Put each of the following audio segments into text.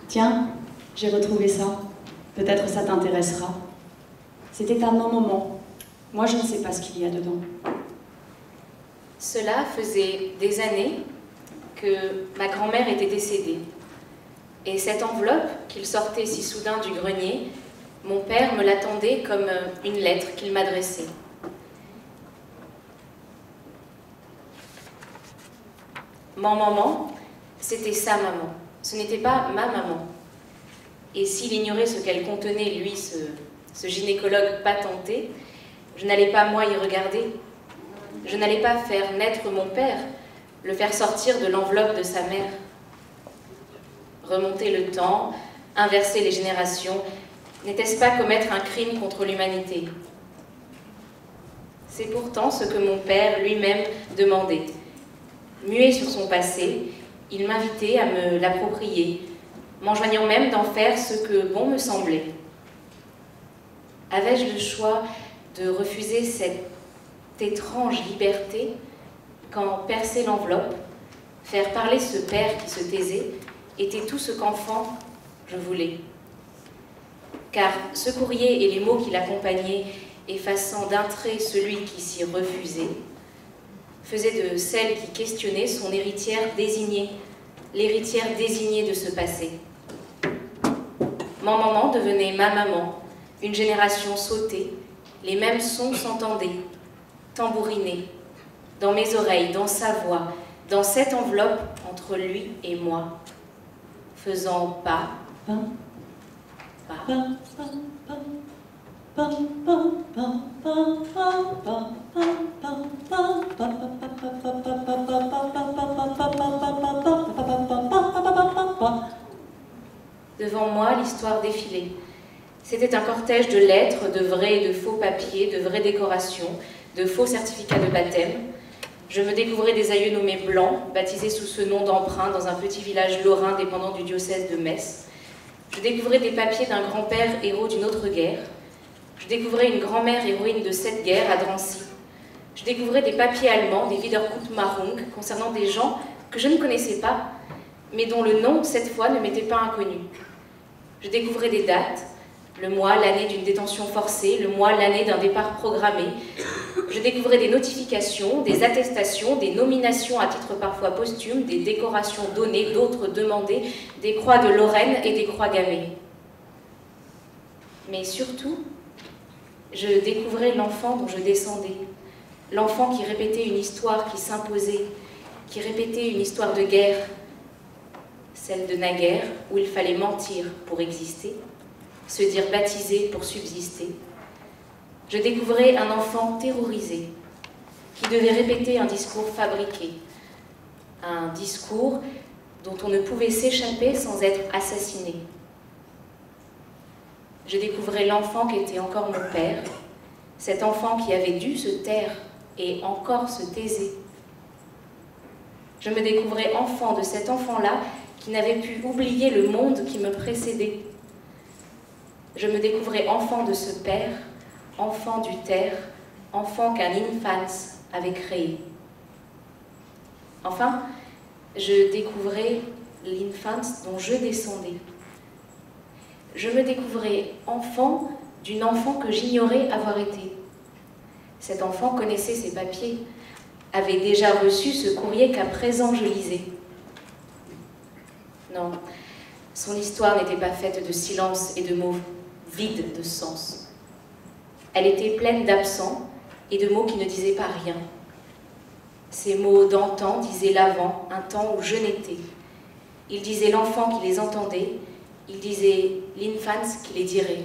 Tiens, j'ai retrouvé ça. Peut-être ça t'intéressera. C'était un moment. Moi, je ne sais pas ce qu'il y a dedans. Cela faisait des années que ma grand-mère était décédée. Et cette enveloppe qu'il sortait si soudain du grenier, mon père me l'attendait comme une lettre qu'il m'adressait. Mon maman, c'était sa maman. Ce n'était pas ma maman. Et s'il ignorait ce qu'elle contenait, lui, ce gynécologue patenté, je n'allais pas, moi, y regarder. Je n'allais pas faire naître mon père, le faire sortir de l'enveloppe de sa mère. Remonter le temps, inverser les générations, n'était-ce pas commettre un crime contre l'humanité? C'est pourtant ce que mon père lui-même demandait. Muet sur son passé, il m'invitait à me l'approprier, m'enjoignant même d'en faire ce que bon me semblait. Avais-je le choix de refuser cette étrange liberté quand percer l'enveloppe, faire parler ce père qui se taisait, était tout ce qu'enfant je voulais. Car ce courrier et les mots qui l'accompagnaient, effaçant d'un trait celui qui s'y refusait, faisaient de celle qui questionnait son héritière désignée, l'héritière désignée de ce passé. Mon maman devenait ma maman, une génération sautée, les mêmes sons s'entendaient, tambourinés, dans mes oreilles, dans sa voix, dans cette enveloppe entre lui et moi, faisant pas, pas, Devant moi, l'histoire défilait. C'était un cortège de lettres, de vrais et de faux papiers, de vraies décorations, de faux certificats de baptême. Je me découvrais des aïeux nommés Blancs, baptisés sous ce nom d'emprunt dans un petit village lorrain dépendant du diocèse de Metz. Je découvrais des papiers d'un grand-père héros d'une autre guerre. Je découvrais une grand-mère héroïne de cette guerre à Drancy. Je découvrais des papiers allemands, des Wiedergutmachung, concernant des gens que je ne connaissais pas, mais dont le nom, cette fois, ne m'était pas inconnu. Je découvrais des dates, le mois, l'année d'une détention forcée, le mois, l'année d'un départ programmé. Je découvrais des notifications, des attestations, des nominations à titre parfois posthume, des décorations données, d'autres demandées, des croix de Lorraine et des croix gammées. Mais surtout, je découvrais l'enfant dont je descendais, l'enfant qui répétait une histoire qui s'imposait, qui répétait une histoire de guerre, celle de naguère où il fallait mentir pour exister, se dire baptisé pour subsister. Je découvrais un enfant terrorisé qui devait répéter un discours fabriqué, un discours dont on ne pouvait s'échapper sans être assassiné. Je découvrais l'enfant qui était encore mon père, cet enfant qui avait dû se taire et encore se taisait. Je me découvrais enfant de cet enfant-là qui n'avait pu oublier le monde qui me précédait. Je me découvrais enfant de ce père, enfant du terre, enfant qu'un infans avait créé. Enfin, je découvrais l'infans dont je descendais. Je me découvrais enfant d'une enfant que j'ignorais avoir été. Cet enfant connaissait ses papiers, avait déjà reçu ce courrier qu'à présent je lisais. Non, son histoire n'était pas faite de silence et de mots vides de sens. Elle était pleine d'accents et de mots qui ne disaient pas rien. Ces mots d'antan disaient l'avant, un temps où je n'étais. Ils disaient l'enfant qui les entendait, ils disaient l'infance qui les dirait.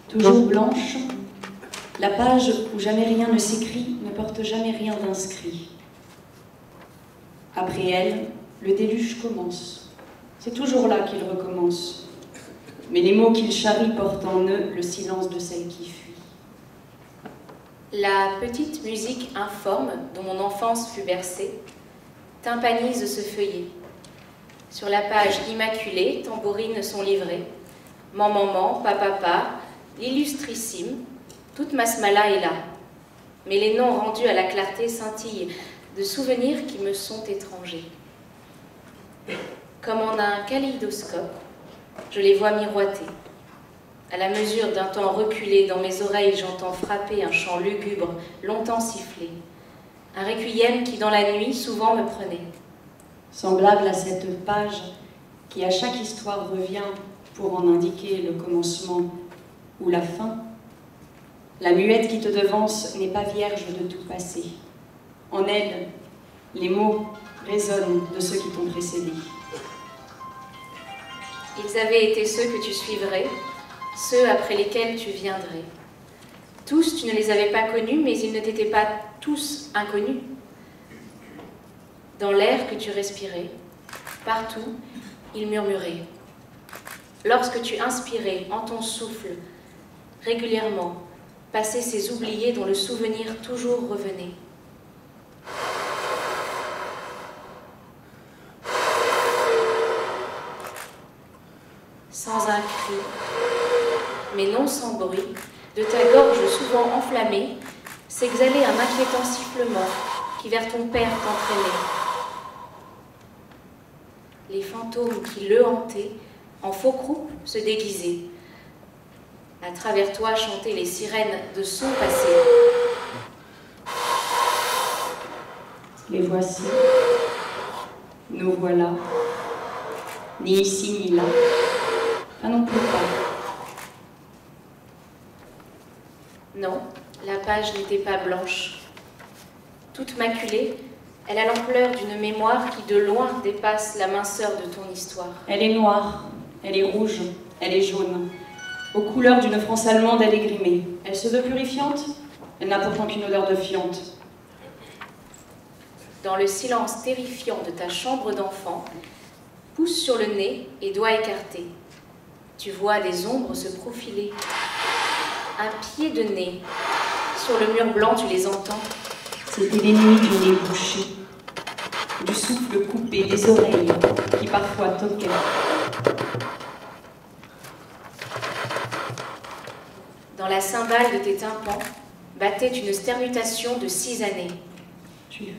Toujours blanche, la page où jamais rien ne s'écrit ne porte jamais rien d'inscrit. Après elle, le déluge commence. C'est toujours là qu'il recommence. Mais les mots qu'il charrie portent en eux le silence de celle qui fuit. La petite musique informe dont mon enfance fut bercée tympanise ce feuillet. Sur la page immaculée, tambourines sont livrées. Maman, papa, l'illustrissime, toute ma smala est là. Mais les noms rendus à la clarté scintillent de souvenirs qui me sont étrangers. Comme en un kaléidoscope, je les vois miroiter. À la mesure d'un temps reculé, dans mes oreilles, j'entends frapper un chant lugubre, longtemps sifflé. Un requiem qui, dans la nuit, souvent me prenait. Semblable à cette page qui, à chaque histoire, revient pour en indiquer le commencement ou la fin, la muette qui te devance n'est pas vierge de tout passé. En elle, les mots résonnent de ceux qui t'ont précédé. Ils avaient été ceux que tu suivrais, ceux après lesquels tu viendrais. Tous, tu ne les avais pas connus, mais ils ne t'étaient pas tous inconnus. Dans l'air que tu respirais, partout, ils murmuraient. Lorsque tu inspirais en ton souffle, régulièrement, passaient ces oubliés dont le souvenir toujours revenait. Sans un cri, mais non sans bruit, de ta gorge souvent enflammée, s'exhalait un inquiétant sifflement qui vers ton père t'entraînait. Les fantômes qui le hantaient, en faux croupe, se déguisaient. À travers toi chantaient les sirènes de son passé. Les voici, nous voilà, ni ici ni là, pas non plus pas. Non, la page n'était pas blanche. Toute maculée, elle a l'ampleur d'une mémoire qui de loin dépasse la minceur de ton histoire. Elle est noire, elle est rouge, elle est jaune. Aux couleurs d'une France allemande, elle est grimée. Elle se veut purifiante, elle n'a pourtant qu'une odeur de fiente. Dans le silence terrifiant de ta chambre d'enfant, pouce sur le nez et doigts écartés. Tu vois des ombres se profiler. Un pied de nez. Sur le mur blanc, tu les entends. C'était les nuits du nez bouché, du souffle coupé, des oreilles qui parfois toquaient. Dans la cymbale de tes tympans, battait une sternutation de 6 années. Juif,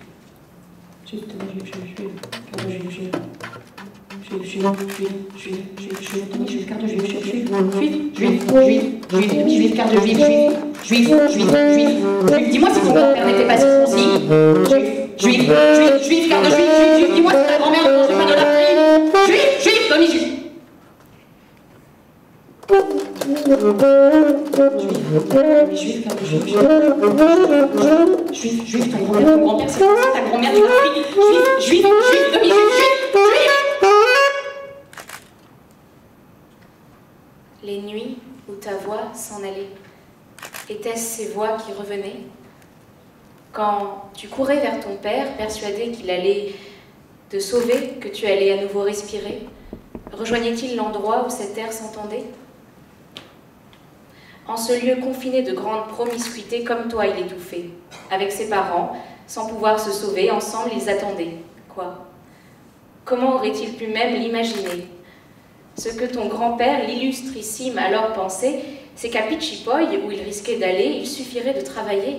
dis-moi si ton grand-père n'était pas circoncis. Juif, car de juif, dis-moi si ta grand-mère ne mangeait pas de la frime. Juif, Tommy, juif. Juif, ton grand-père, c'est ta grand-mère, tu l'as pris. Juif, Tommy, juif. voix s'en aller. Était-ce ces voix qui revenaient? Quand tu courais vers ton père, persuadé qu'il allait te sauver, que tu allais à nouveau respirer, rejoignait-il l'endroit où cet air s'entendait? En ce lieu confiné de grande promiscuité, comme toi, il étouffait. Avec ses parents, sans pouvoir se sauver, ensemble, ils attendaient. Quoi? Comment aurait-il pu même l'imaginer? Ce que ton grand-père, l'illustrissime, alors pensait, c'est qu'à Pichipoy, où il risquait d'aller, il suffirait de travailler.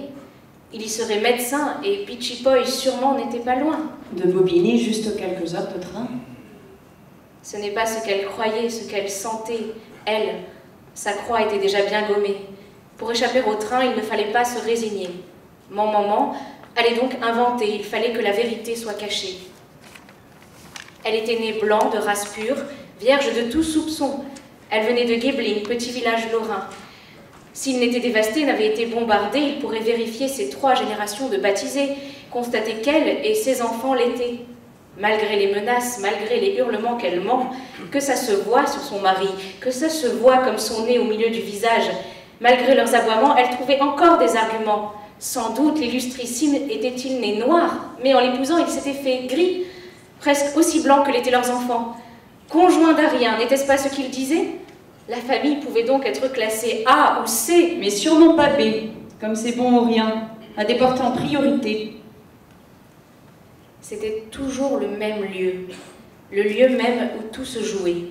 Il y serait médecin, et Pichipoy sûrement n'était pas loin. De Bobigny, juste quelques heures de train. Ce n'est pas ce qu'elle croyait, ce qu'elle sentait, elle. Sa croix était déjà bien gommée. Pour échapper au train, il ne fallait pas se résigner. Maman allait donc inventer, il fallait que la vérité soit cachée. Elle était née blanc, de race pure, vierge de tout soupçon. Elle venait de Guebling, petit village lorrain. S'il n'était dévasté, n'avait été bombardé, il pourrait vérifier ses 3 générations de baptisés, constater qu'elle et ses enfants l'étaient. Malgré les menaces, malgré les hurlements qu'elle ment, que ça se voit sur son mari, que ça se voit comme son nez au milieu du visage, malgré leurs aboiements, elle trouvait encore des arguments. Sans doute l'illustrissime était-il né noir, mais en l'épousant, il s'était fait gris, presque aussi blanc que l'étaient leurs enfants. Conjoint d'Arien, n'était-ce pas ce qu'il disait? La famille pouvait donc être classée A ou C. Mais sûrement pas B, comme c'est bon ou rien, à déporter en priorité. C'était toujours le même lieu, le lieu même où tout se jouait,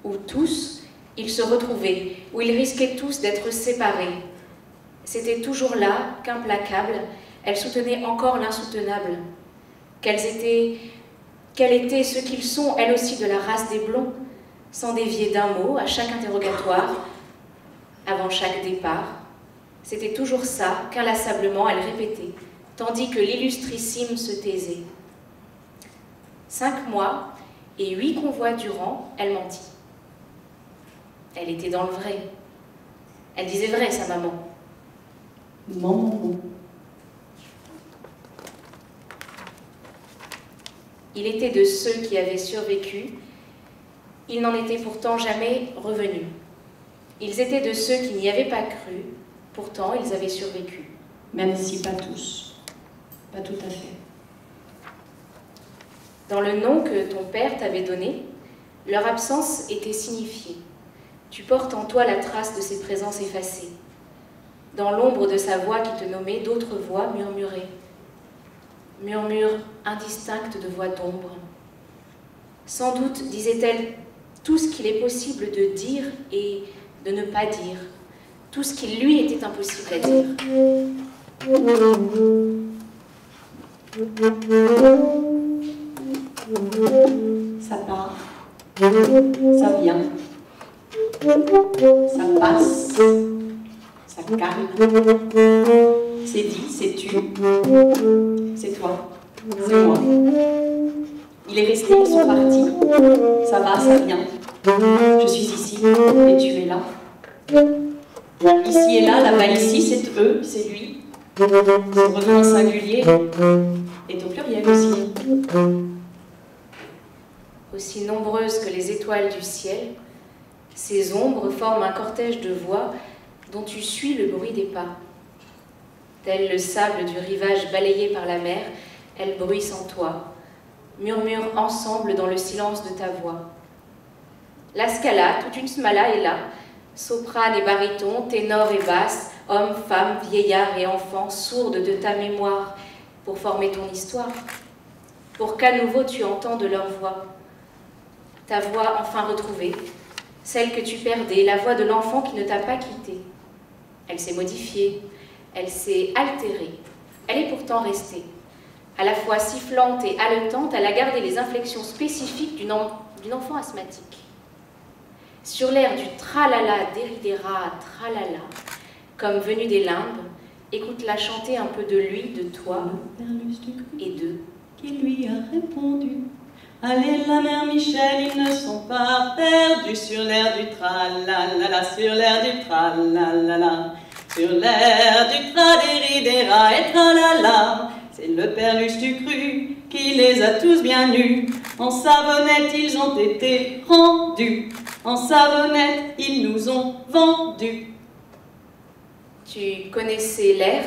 où tous, ils se retrouvaient, où ils risquaient tous d'être séparés. C'était toujours là qu'implacable, elle soutenait encore l'insoutenable. Quels étaient ceux qu'ils sont, elles aussi de la race des blonds, sans dévier d'un mot à chaque interrogatoire, avant chaque départ. C'était toujours ça qu'inlassablement elle répétait, tandis que l'illustrissime se taisait. 5 mois et 8 convois durant, elle mentit. Elle était dans le vrai. Elle disait vrai, sa maman. Maman. Il était de ceux qui avaient survécu. Ils n'en étaient pourtant jamais revenus. Ils étaient de ceux qui n'y avaient pas cru. Pourtant, ils avaient survécu. Même si pas tous. Pas tout à fait. Dans le nom que ton père t'avait donné, leur absence était signifiée. Tu portes en toi la trace de ses présences effacées. Dans l'ombre de sa voix qui te nommait, d'autres voix murmuraient. Murmures indistinctes de voix d'ombre. Sans doute, disait-elle, tout ce qu'il est possible de dire et de ne pas dire. Tout ce qui lui était impossible à dire. Ça part, ça vient, ça passe, ça calme, c'est dit, c'est tu, c'est toi, c'est moi. Il est resté, ils sont partis, ça va, ça vient. Je suis ici et tu es là. Ici et là, là-bas, ici, c'est eux, c'est lui. On revient au singulier et au pluriel aussi. Aussi nombreuses que les étoiles du ciel, ces ombres forment un cortège de voix dont tu suis le bruit des pas. Tel le sable du rivage balayé par la mer, elles bruissent en toi, murmurent ensemble dans le silence de ta voix. La scala, toute une smala est là, soprane et baryton, ténor et basse, hommes, femmes, vieillards et enfants, sourdes de ta mémoire, pour former ton histoire, pour qu'à nouveau tu entendes leur voix. Ta voix enfin retrouvée, celle que tu perdais, la voix de l'enfant qui ne t'a pas quitté. Elle s'est modifiée, elle s'est altérée, elle est pourtant restée. À la fois sifflante et haletante, elle a gardé les inflexions spécifiques d'une enfant asthmatique. Sur l'air du tralala, déridera, tralala, comme venu des limbes, écoute-la chanter un peu de lui, de toi et d'eux. Qui lui a répondu: allez la mère Michel, ils ne sont pas perdus sur l'air du tralala, sur l'air du tralala, sur l'air du traderidera et tralala. C'est le père Lustucru qui les a tous bien nus. En savonnette, ils ont été rendus. En savonnette, ils nous ont vendus. Tu connaissais l'air,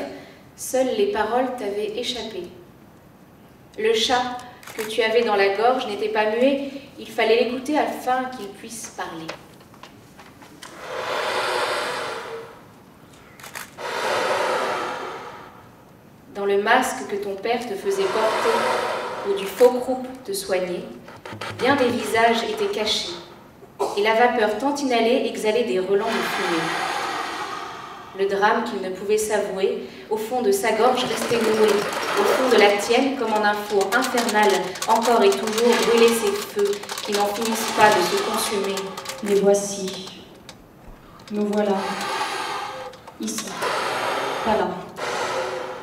seules les paroles t'avaient échappé. Le chat que tu avais dans la gorge n'était pas muet, il fallait l'écouter afin qu'il puisse parler. Dans le masque que ton père te faisait porter, ou du faux croupe te soignait, bien des visages étaient cachés, et la vapeur tant inhalée exhalait des relents de fumée. Le drame qu'il ne pouvait s'avouer, au fond de sa gorge restait noué, au fond de la tienne, comme en un four infernal, encore et toujours brûler ces feux qui n'en finissent pas de se consumer. Les voici. Nous voilà. Ici. Pas là.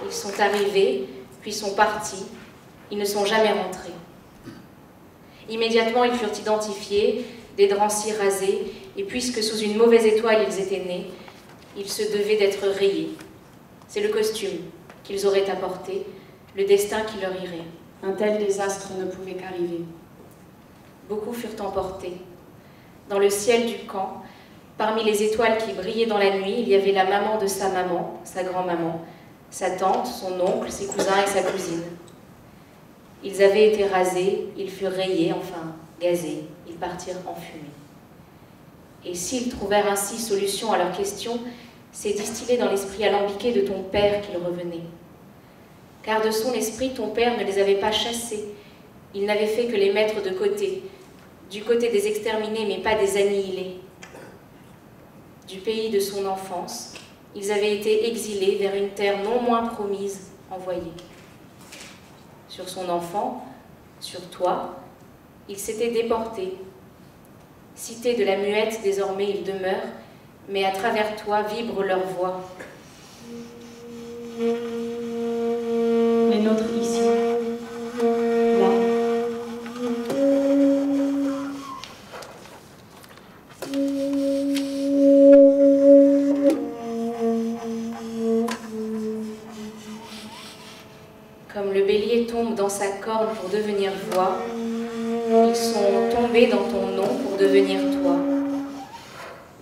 Ils sont arrivés, puis sont partis. Ils ne sont jamais rentrés. Immédiatement, ils furent identifiés, des drancy rasés, et puisque sous une mauvaise étoile ils étaient nés, ils se devaient d'être rayés. C'est le costume qu'ils auraient apporté, le destin qui leur irait. Un tel désastre ne pouvait qu'arriver. Beaucoup furent emportés. Dans le ciel du camp, parmi les étoiles qui brillaient dans la nuit, il y avait la maman de sa maman, sa grand-maman, sa tante, son oncle, ses cousins et sa cousine. Ils avaient été rasés, ils furent rayés, enfin gazés, ils partirent en fumée. Et s'ils trouvèrent ainsi solution à leur question, c'est distillé dans l'esprit alambiqué de ton père qu'ils revenaient. Car de son esprit, ton père ne les avait pas chassés, il n'avait fait que les mettre de côté, du côté des exterminés mais pas des annihilés. Du pays de son enfance, ils avaient été exilés vers une terre non moins promise, envoyée. Sur son enfant, sur toi, ils s'étaient déportés. Cité de la muette, désormais ils demeurent, mais à travers toi vibre leur voix. Les nôtres ici, là. Comme le bélier tombe dans sa corne pour devenir voix, ils sont tombés dans ton nom pour devenir toi.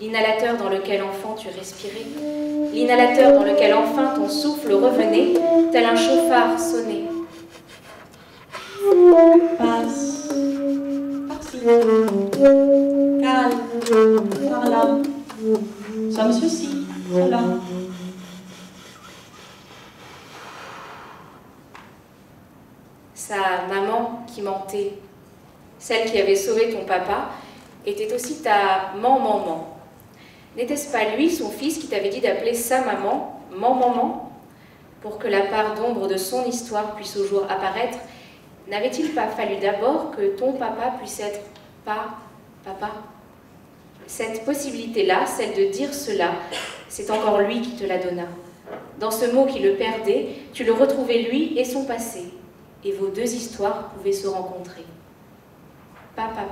L'inhalateur dans lequel enfant tu respirais, l'inhalateur dans lequel enfin ton souffle revenait, tel un chauffard sonné. Passe, par-ci, calme, par là, sommes ceci, cela. Sa maman qui mentait, celle qui avait sauvé ton papa, était aussi ta maman. N'était-ce pas lui, son fils, qui t'avait dit d'appeler sa maman maman, pour que la part d'ombre de son histoire puisse au jour apparaître? N'avait-il pas fallu d'abord que ton papa puisse être papa? Cette possibilité-là, celle de dire cela, c'est encore lui qui te la donna. Dans ce mot qui le perdait, tu le retrouvais lui et son passé, et vos deux histoires pouvaient se rencontrer. Papa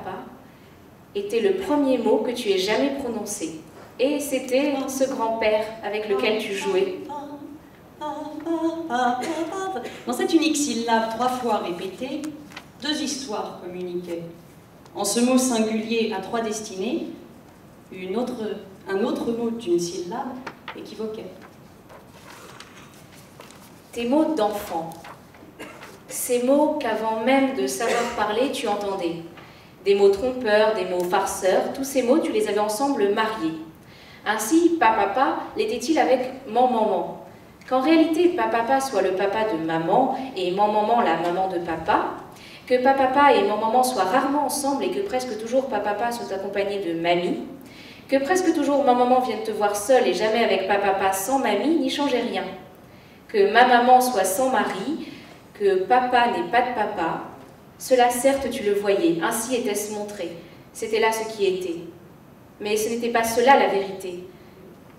était le premier mot que tu aies jamais prononcé. Et c'était ce grand-père avec lequel tu jouais. Dans cette unique syllabe 3 fois répétée, 2 histoires communiquaient. En ce mot singulier à 3 destinées, un autre mot d'une syllabe équivoquait. Tes mots d'enfant, ces mots qu'avant même de savoir parler, tu entendais. Des mots trompeurs, des mots farceurs, tous ces mots, tu les avais ensemble mariés. Ainsi, papa l'était-il avec maman? Qu'en réalité, papa soit le papa de maman et maman la maman de papa, que papa et maman soient rarement ensemble et que presque toujours papa soit accompagné de mamie, que presque toujours maman vienne te voir seule et jamais avec papa sans mamie, n'y changeait rien. Que ma maman soit sans mari, que papa n'ait pas de papa, cela certes tu le voyais, ainsi était-ce montré, c'était là ce qui était. Mais ce n'était pas cela la vérité.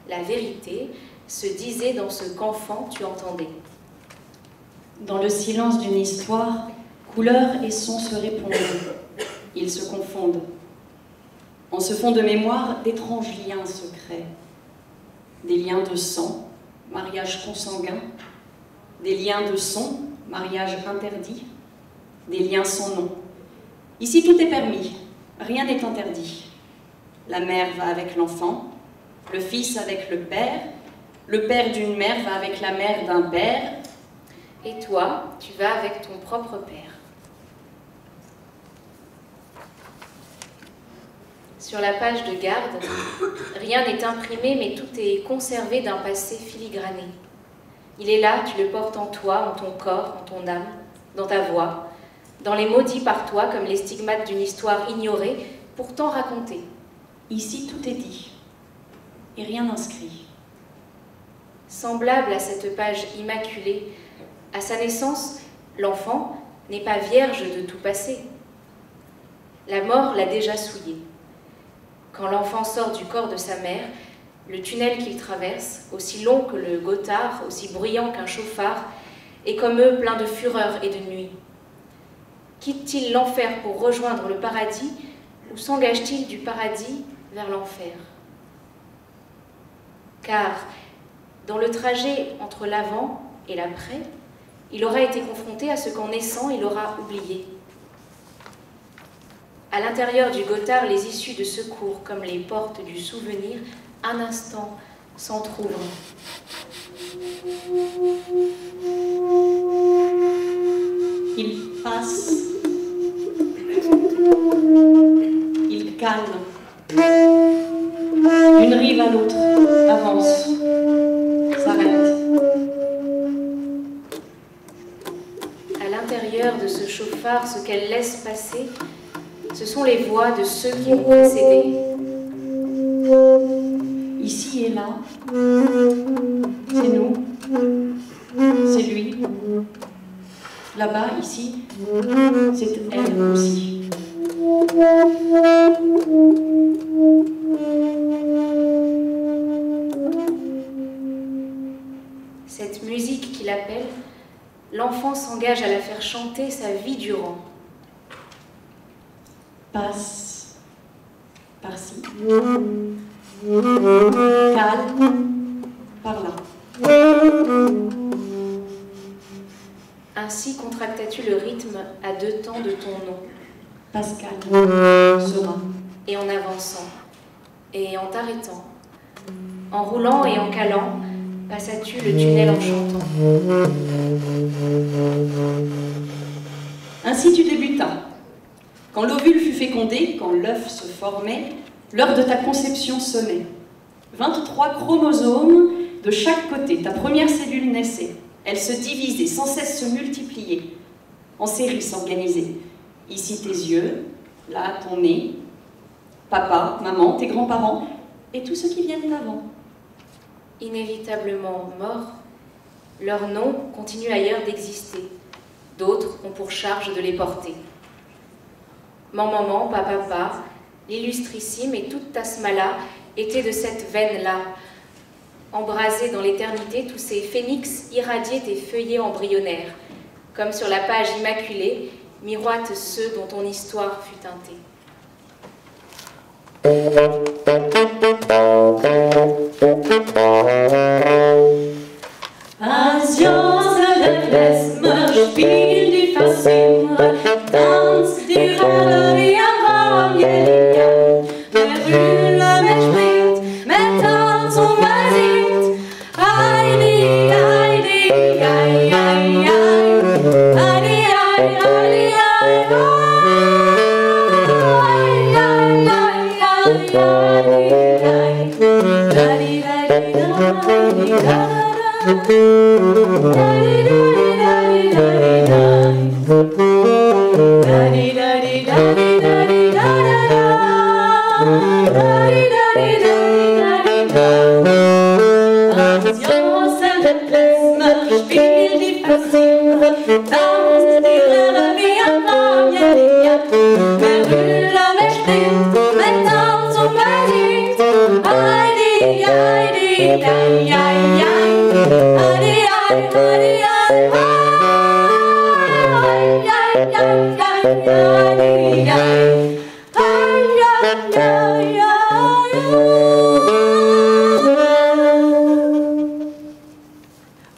La vérité se disait dans ce qu'enfant tu entendais. Dans le silence d'une histoire, couleurs et sons se répondent, ils se confondent. En se font de mémoire d'étranges liens secrets, des liens de sang, mariage consanguin, des liens de son, mariage interdit, des liens sans nom. Ici tout est permis, rien n'est interdit. La mère va avec l'enfant, le fils avec le père, Le père d'une mère va avec la mère d'un père. Et toi, tu vas avec ton propre père. Sur la page de garde, rien n'est imprimé, mais tout est conservé d'un passé filigrané. Il est là, tu le portes en toi, en ton corps, en ton âme, dans ta voix, dans les mots dits par toi comme les stigmates d'une histoire ignorée, pourtant racontée. Ici, tout est dit, et rien inscrit. Semblable à cette page immaculée, à sa naissance, l'enfant n'est pas vierge de tout passé. La mort l'a déjà souillé. Quand l'enfant sort du corps de sa mère, le tunnel qu'il traverse, aussi long que le Gothard, aussi bruyant qu'un chauffard, est comme eux plein de fureur et de nuit. Quitte-t-il l'enfer pour rejoindre le paradis, ou s'engage-t-il du paradis vers l'enfer? Car, dans le trajet entre l'avant et l'après, il aura été confronté à ce qu'en naissant, il aura oublié. À l'intérieur du Gothard, les issues de secours, comme les portes du souvenir, un instant s'entr'ouvrent. Il passe, il calme, d'une rive à l'autre, avance, s'arrête. À l'intérieur de ce chauffard, ce qu'elle laisse passer, ce sont les voix de ceux qui ont précédé. Ici et là, c'est nous, c'est lui. Là-bas, ici, c'est elle aussi. Cette musique qui l'appelle, l'enfant s'engage à la faire chanter sa vie durant. Passe par-ci, calme par-là. Ainsi contractas-tu le rythme à deux temps de ton nom. Pascal sera. Et en avançant, et en t'arrêtant, en roulant et en calant, passas-tu le tunnel en chantant. Ainsi tu débutas. Quand l'ovule fut fécondé, quand l'œuf se formait, l'heure de ta conception sonnait. 23 chromosomes de chaque côté, ta première cellule naissait. Elle se divisait, sans cesse se multipliait, en séries s'organisait. Ici tes yeux, là ton nez, papa, maman, tes grands-parents, et tous ceux qui viennent d'avant. Inévitablement morts, leurs noms continuent ailleurs d'exister. D'autres ont pour charge de les porter. Maman, papa, l'illustrissime et toute ta smala étaient de cette veine-là. Embrasés dans l'éternité, tous ces phénix irradiaient tes feuillets embryonnaires. Comme sur la page immaculée, miroitent ceux dont ton histoire fut teintée. Als Josef Klesmer spielt die Faszinre, tanzt die Relle wie am Evangelia. Der Hühner mitspringt, mit Tanz und man singt, Heidi, Heidi, Hei, Hei, Hei, Heidi, Hei, Heidi, Hei,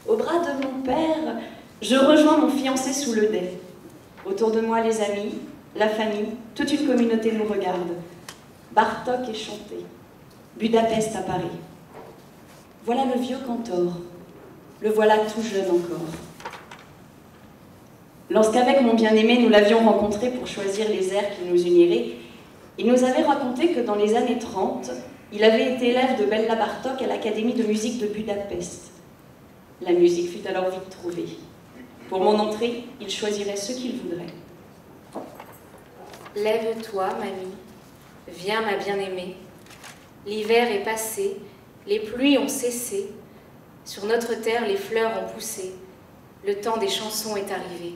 Au bras de mon père, je rejoins mon fiancé sous le dais. Autour de moi, les amis, la famille, toute une communauté nous regarde. Bartók est chanté. Budapest à Paris. Voilà le vieux cantor, le voilà tout jeune encore. Lorsqu'avec mon bien-aimé, nous l'avions rencontré pour choisir les airs qui nous uniraient, il nous avait raconté que dans les années 30, il avait été élève de Bella Bartok à l'Académie de musique de Budapest. La musique fut alors vite trouvée. Pour mon entrée, il choisirait ce qu'il voudrait. Lève-toi, mamie, viens ma bien-aimée. L'hiver est passé, les pluies ont cessé, sur notre terre les fleurs ont poussé, le temps des chansons est arrivé.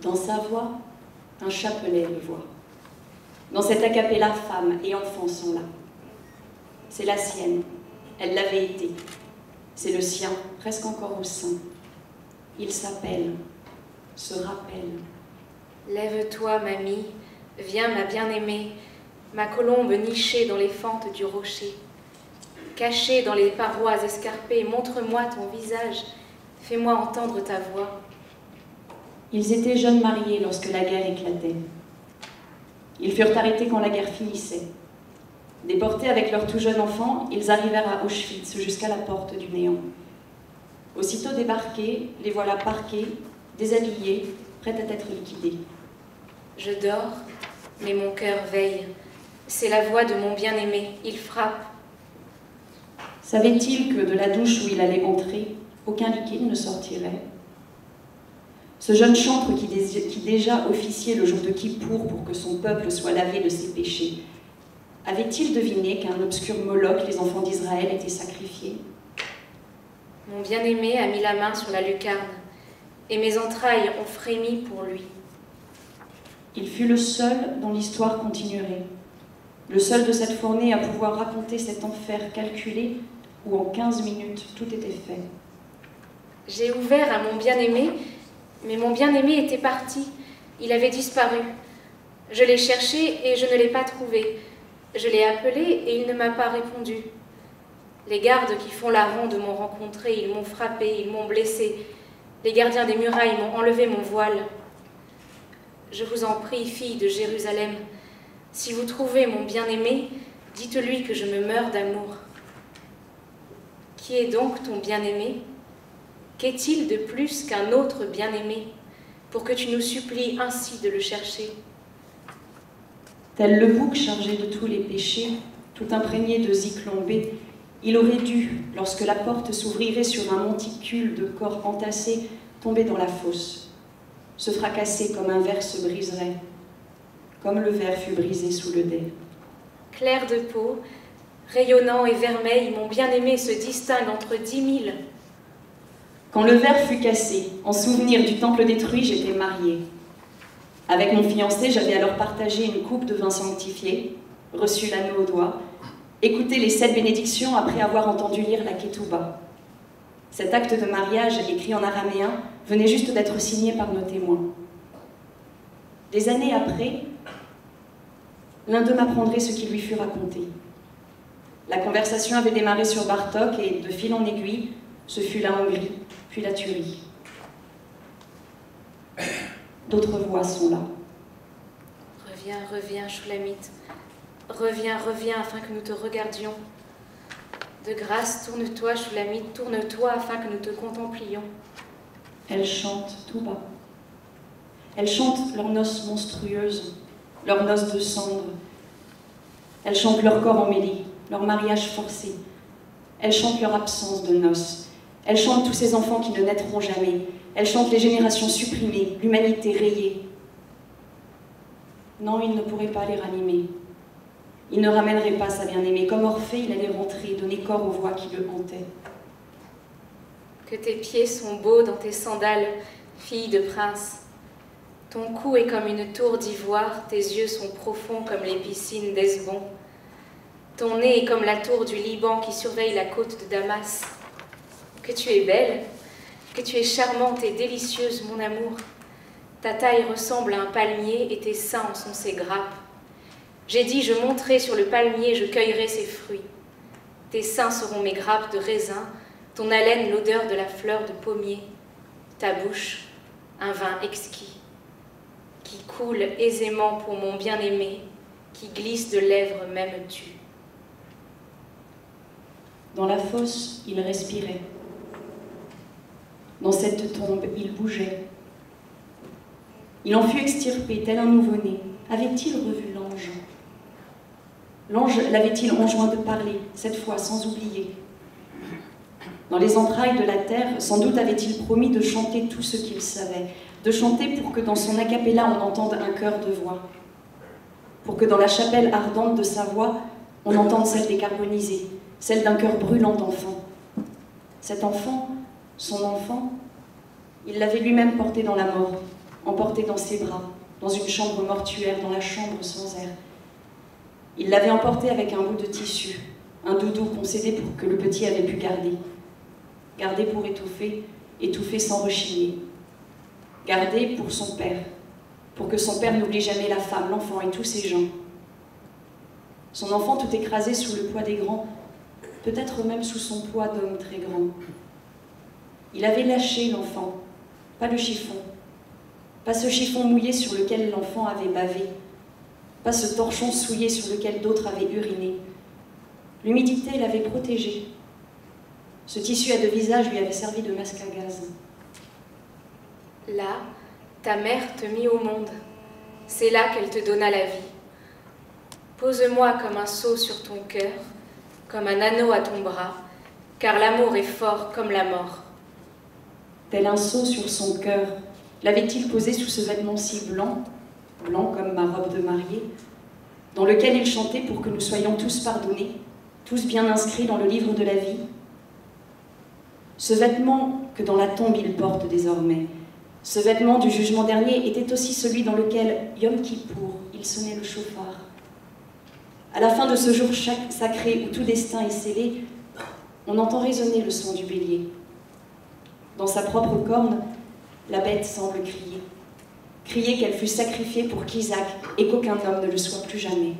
Dans sa voix, un chapelet de voix. Dans cet a cappella, femmes et enfants sont là. C'est la sienne, elle l'avait été. C'est le sien, presque encore au sein. Il s'appelle, se rappelle. Lève-toi, mamie, viens ma bien-aimée, ma colombe nichée dans les fentes du rocher. Cachée dans les parois escarpées, montre-moi ton visage, fais-moi entendre ta voix. Ils étaient jeunes mariés lorsque la guerre éclatait. Ils furent arrêtés quand la guerre finissait. Déportés avec leur tout jeune enfant, ils arrivèrent à Auschwitz jusqu'à la porte du néant. Aussitôt débarqués, les voilà parqués, déshabillés, prêts à être liquidés. Je dors, mais mon cœur veille. C'est la voix de mon bien-aimé, il frappe. Savait-il que de la douche où il allait entrer, aucun liquide ne sortirait? Ce jeune chantre qui déjà officiait le jour de Kippour pour que son peuple soit lavé de ses péchés, avait-il deviné qu'à un obscur Moloch, les enfants d'Israël étaient sacrifiés? Mon bien-aimé a mis la main sur la lucarne, et mes entrailles ont frémi pour lui. Il fut le seul dont l'histoire continuerait, le seul de cette fournée à pouvoir raconter cet enfer calculé où en 15 minutes tout était fait. J'ai ouvert à mon bien-aimé, mais mon bien-aimé était parti, il avait disparu. Je l'ai cherché et je ne l'ai pas trouvé. Je l'ai appelé et il ne m'a pas répondu. Les gardes qui font la ronde m'ont rencontré, ils m'ont frappé, ils m'ont blessé. Les gardiens des murailles m'ont enlevé mon voile. Je vous en prie, fille de Jérusalem, si vous trouvez mon bien-aimé, dites-lui que je me meurs d'amour. Qui est donc ton bien-aimé? Qu'est-il de plus qu'un autre bien-aimé, pour que tu nous supplies ainsi de le chercher? Tel le bouc chargé de tous les péchés, tout imprégné de zyklon-bé, il aurait dû, lorsque la porte s'ouvrirait sur un monticule de corps entassés, tomber dans la fosse, se fracasser comme un verre se briserait, comme le verre fut brisé sous le dais. Clair de peau, rayonnant et vermeil, mon bien-aimé se distingue entre 10 000. Quand le verre fut cassé, en souvenir du temple détruit, j'étais mariée. Avec mon fiancé, j'avais alors partagé une coupe de vin sanctifié, reçu l'anneau au doigt, écouté les 7 bénédictions après avoir entendu lire la Ketouba. Cet acte de mariage, écrit en araméen, venait juste d'être signé par nos témoins. Des années après, l'un d'eux m'apprendrait ce qui lui fut raconté. La conversation avait démarré sur Bartok et, de fil en aiguille, ce fut la Hongrie, puis la Tuerie. D'autres voix sont là. Reviens, reviens, Shulamite. Reviens, reviens, afin que nous te regardions. De grâce, tourne-toi, Shulamite, tourne-toi, afin que nous te contemplions. Elles chantent tout bas. Elles chantent leurs noces monstrueuses, leurs noces de cendre. Elles chantent leur corps emmêlé, leur mariage forcé. Elles chantent leur absence de noces. Elles chantent tous ces enfants qui ne naîtront jamais. Elles chantent les générations supprimées, l'humanité rayée. Non, il ne pourrait pas les ranimer. Il ne ramènerait pas sa bien-aimée. Comme Orphée, il allait rentrer, donner corps aux voix qui le hantaient. Que tes pieds sont beaux dans tes sandales, fille de prince. Ton cou est comme une tour d'ivoire, tes yeux sont profonds comme les piscines d'Hesbon. Ton nez est comme la tour du Liban qui surveille la côte de Damas. Que tu es belle, que tu es charmante et délicieuse, mon amour. Ta taille ressemble à un palmier et tes seins en sont ses grappes. J'ai dit, je monterai sur le palmier, je cueillerai ses fruits. Tes seins seront mes grappes de raisin, ton haleine l'odeur de la fleur de pommier. Ta bouche, un vin exquis, qui coule aisément pour mon bien-aimé, qui glisse de lèvres même tues. Dans la fosse, il respirait. Dans cette tombe, il bougeait. Il en fut extirpé, tel un nouveau-né. Avait-il revu l'ange? L'ange l'avait-il enjoint de parler, cette fois sans oublier? Dans les entrailles de la terre, sans doute avait-il promis de chanter tout ce qu'il savait, de chanter pour que dans son a cappella on entende un chœur de voix, pour que dans la chapelle ardente de sa voix, on entende celle des carbonisés, celle d'un cœur brûlant d'enfant. Cet enfant, son enfant, il l'avait lui-même porté dans la mort, emporté dans ses bras, dans une chambre mortuaire, dans la chambre sans air. Il l'avait emporté avec un bout de tissu, un doudou concédé pour que le petit avait pu garder. Garder pour étouffer, étouffer sans rechigner. Garder pour son père, pour que son père n'oublie jamais la femme, l'enfant et tous ces gens. Son enfant tout écrasé sous le poids des grands, peut-être même sous son poids d'homme très grand. Il avait lâché l'enfant, pas le chiffon, pas ce chiffon mouillé sur lequel l'enfant avait bavé, pas ce torchon souillé sur lequel d'autres avaient uriné. L'humidité l'avait protégé. Ce tissu à deux visages lui avait servi de masque à gaz. Là, ta mère te mit au monde. C'est là qu'elle te donna la vie. Pose-moi comme un sceau sur ton cœur, comme un anneau à ton bras, car l'amour est fort comme la mort. Tel un sceau sur son cœur, l'avait-il posé sous ce vêtement si blanc, blanc comme ma robe de mariée, dans lequel il chantait pour que nous soyons tous pardonnés, tous bien inscrits dans le livre de la vie? Ce vêtement que dans la tombe il porte désormais, ce vêtement du jugement dernier était aussi celui dans lequel, Yom Kippour, il sonnait le chauffard. À la fin de ce jour sacré où tout destin est scellé, on entend résonner le son du bélier. Dans sa propre corne, la bête semble crier. Crier qu'elle fut sacrifiée pour qu'Isaac et qu'aucun homme ne le soit plus jamais.